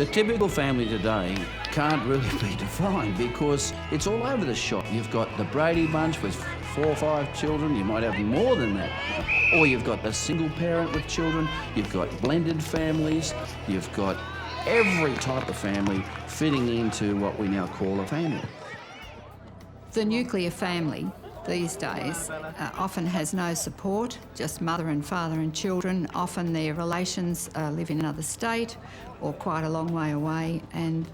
The typical family today can't really be defined because it's all over the shop. You've got the Brady bunch with 4 or 5 children, you might have more than that. Or you've got the single parent with children, you've got blended families, you've got every type of family fitting into what we now call a family. The nuclear family these days often has no support, just mother and father and children. Often their relations live in another state or quite a long way away, and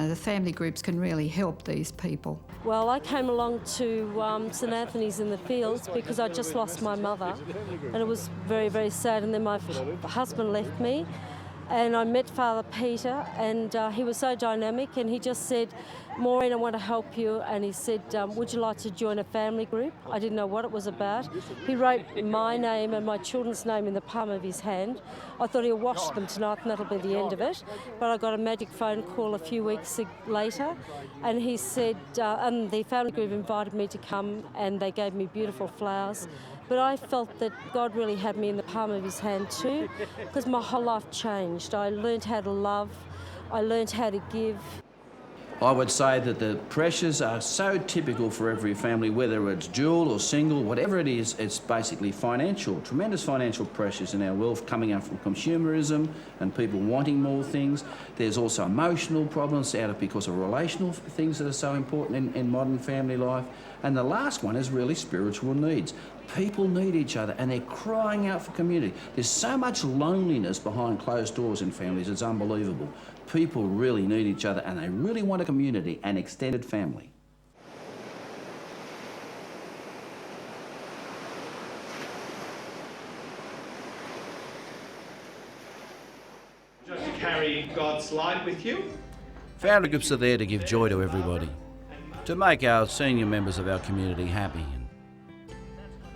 the family groups can really help these people. Well, I came along to St Anthony's in the Fields because I just lost my mother, and it was very, very sad. And then my husband left me, and I met Father Peter, and he was so dynamic, and he just said, "Maureen, I want to help you." And he said, "Would you like to join a family group?" I didn't know what it was about. He wrote my name and my children's name in the palm of his hand. I thought he'll watch them tonight and that'll be the end of it. But I got a magic phone call a few weeks later, and he said, and the family group invited me to come, and they gave me beautiful flowers. But I felt that God really had me in the palm of his hand too, because my whole life changed. I learned how to love, I learned how to give. I would say that the pressures are so typical for every family, whether it's dual or single, whatever it is, it's basically financial, tremendous financial pressures in our world coming out from consumerism and people wanting more things. There's also emotional problems out of because of relational things that are so important in modern family life. And the last one is really spiritual needs. People need each other and they're crying out for community. There's so much loneliness behind closed doors in families, it's unbelievable. People really need each other and they really want a community, an extended family. Just to carry God's light with you. Family groups are there to give joy to everybody, to make our senior members of our community happy.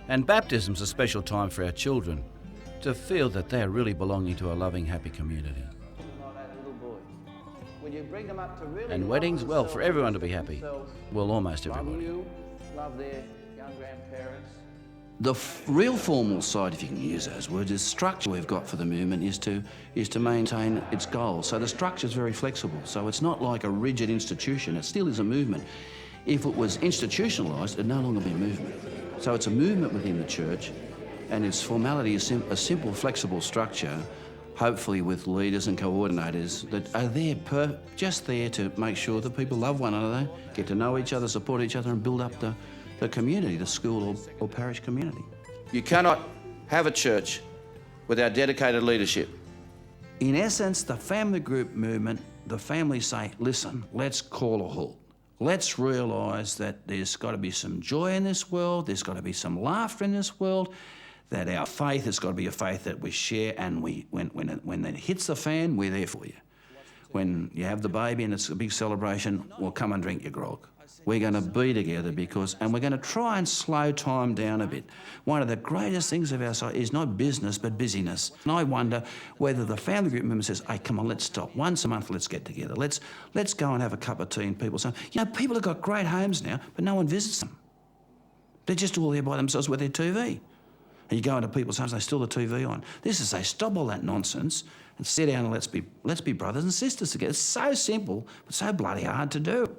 And baptism's a special time for our children to feel that they're really belonging to a loving, happy community. And weddings, well, for everyone to be happy. Well, almost everybody. The real formal side, if you can use those words, is structure we've got for the movement is to maintain its goals. So the structure is very flexible. So it's not like a rigid institution. It still is a movement. If it was institutionalised, it'd no longer be a movement. So it's a movement within the church, and its formality is a simple, flexible structure, hopefully with leaders and coordinators that are there, just there to make sure that people love one another, get to know each other, support each other, and build up the community, the school or parish community. You cannot have a church without dedicated leadership. In essence, the family group movement, the families say, listen, let's call a halt. Let's realise that there's got to be some joy in this world, there's got to be some laughter in this world, that our faith has got to be a faith that we share, and when it hits the fan, we're there for you. When you have the baby and it's a big celebration, well, come and drink your grog. We're going to be together and we're going to try and slow time down a bit. One of the greatest things of our side is not business, but busyness. And I wonder whether the family group member says, hey, come on, let's stop. Once a month, let's get together. Let's go and have a cup of tea, and people say, people have got great homes now, but no one visits them. They're just all there by themselves with their TV. And you go into people's homes, they still the TV on. This is say, stop all that nonsense and sit down and let's be brothers and sisters together. It's so simple, but so bloody hard to do.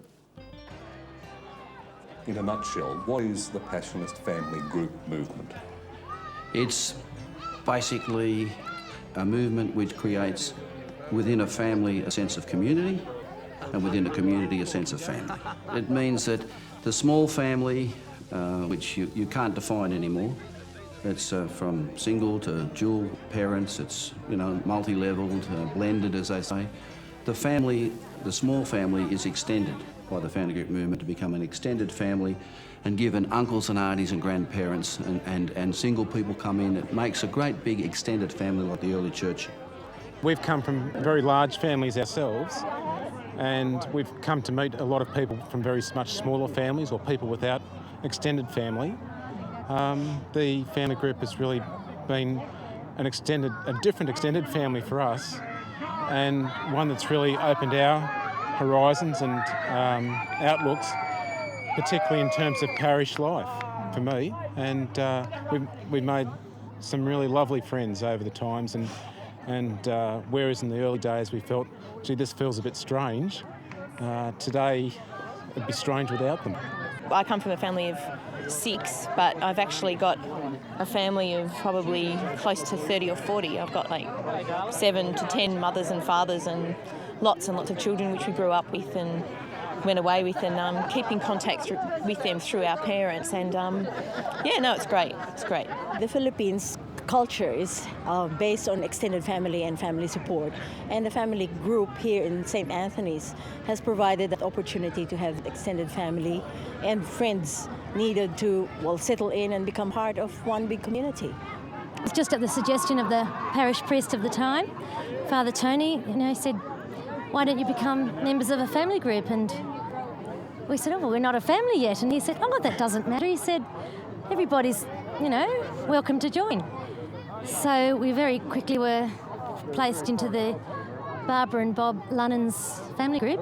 In a nutshell, what is the Passionist Family Group movement? It's basically a movement which creates within a family a sense of community and within a community a sense of family. It means that the small family, which you can't define anymore, it's from single to dual parents, it's multi-leveled, blended as they say. The small family is extended by the family group movement to become an extended family and given uncles and aunties and grandparents and single people come in. It makes a great big extended family like the early church. We've come from very large families ourselves, and we've come to meet a lot of people from very much smaller families or people without extended family. The family group has really been a different extended family for us, and one that's really opened our horizons and outlooks, particularly in terms of parish life for me. And we've made some really lovely friends over the times, and And whereas in the early days we felt, gee, this feels a bit strange, today it'd be strange without them. I come from a family of 6, but I've actually got a family of probably close to 30 or 40. I've got like 7 to 10 mothers and fathers and lots of children which we grew up with and went away with, and keep in contact with them through our parents. And it's great. It's great. The Philippines culture is based on extended family and family support, and the family group here in St. Anthony's has provided that opportunity to have extended family and friends needed to settle in and become part of one big community. It's just at the suggestion of the parish priest of the time, Father Tony. He said, "Why don't you become members of a family group?" And we said, "Oh, well, we're not a family yet." And he said, "Oh, that doesn't matter." He said, "Everybody's, welcome to join." So we very quickly were placed into the Barbara and Bob Lunnon's family group,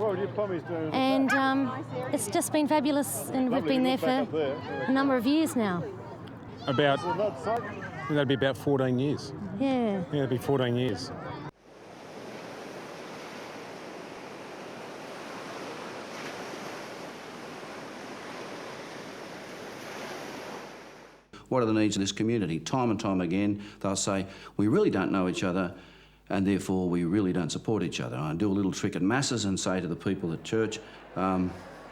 and it's just been fabulous, and we've been there for a number of years now. That'd be about 14 years. Yeah. Yeah, it'd be 14 years. What are the needs of this community? Time and time again, they'll say, we really don't know each other and therefore we really don't support each other. I do a little trick at masses and say to the people at church,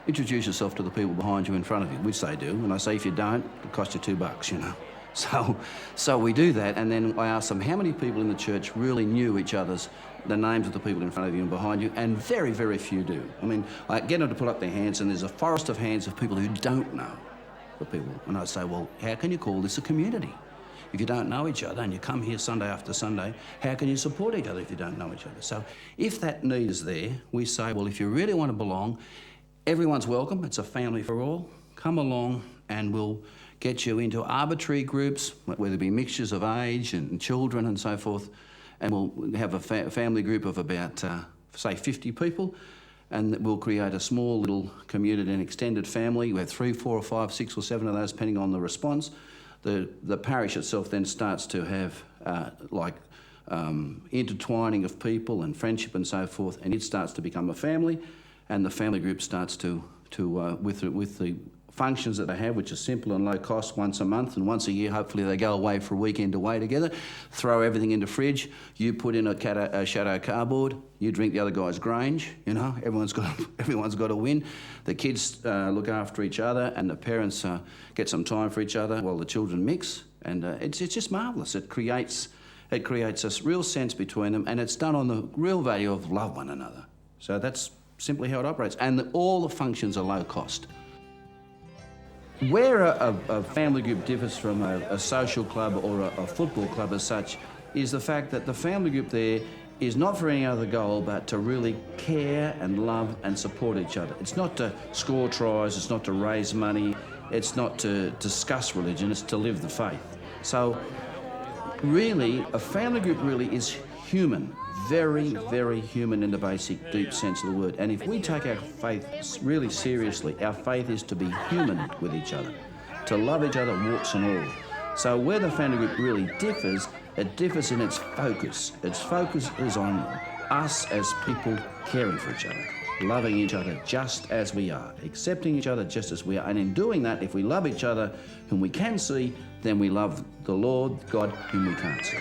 introduce yourself to the people behind you in front of you, which they do. And I say, if you don't, it'll cost you $2, So we do that, and then I ask them how many people in the church really knew the names of the people in front of you and behind you, and very, very few do. I mean, I get them to put up their hands and there's a forest of hands of people who don't know the people. And I say, well, how can you call this a community? If you don't know each other and you come here Sunday after Sunday, how can you support each other if you don't know each other? So if that need is there, we say, well, if you really want to belong, everyone's welcome. It's a family for all. Come along and we'll get you into arbitrary groups, whether it be mixtures of age and children and so forth, and we'll have a family group of about, say, 50 people, and we'll create a small little community and extended family. We have 3, 4 or 5, 6 or 7 of those, depending on the response. The parish itself then starts to have intertwining of people and friendship and so forth, and it starts to become a family, and the family group starts to with the functions that they have, which are simple and low cost, once a month, and once a year hopefully they go away for a weekend away together, throw everything in the fridge, you put in a shadow cardboard, you drink the other guy's Grange, everyone's got to win. The kids look after each other, and the parents get some time for each other while the children mix, and it's just marvellous. It creates a real sense between them, and it's done on the real value of love one another. So that's simply how it operates, and all the functions are low cost. Where a family group differs from a social club or a football club as such is the fact that the family group there is not for any other goal but to really care and love and support each other. It's not to score tries, it's not to raise money, it's not to discuss religion, it's to live the faith. So really, a family group really is human, very, very human in the basic, deep sense of the word. And if we take our faith really seriously, our faith is to be human with each other, to love each other, warts and all. So where the family group really differs, it differs in its focus. Its focus is on us as people caring for each other, loving each other just as we are, accepting each other just as we are. And in doing that, if we love each other whom we can see, then we love the Lord God whom we can't see.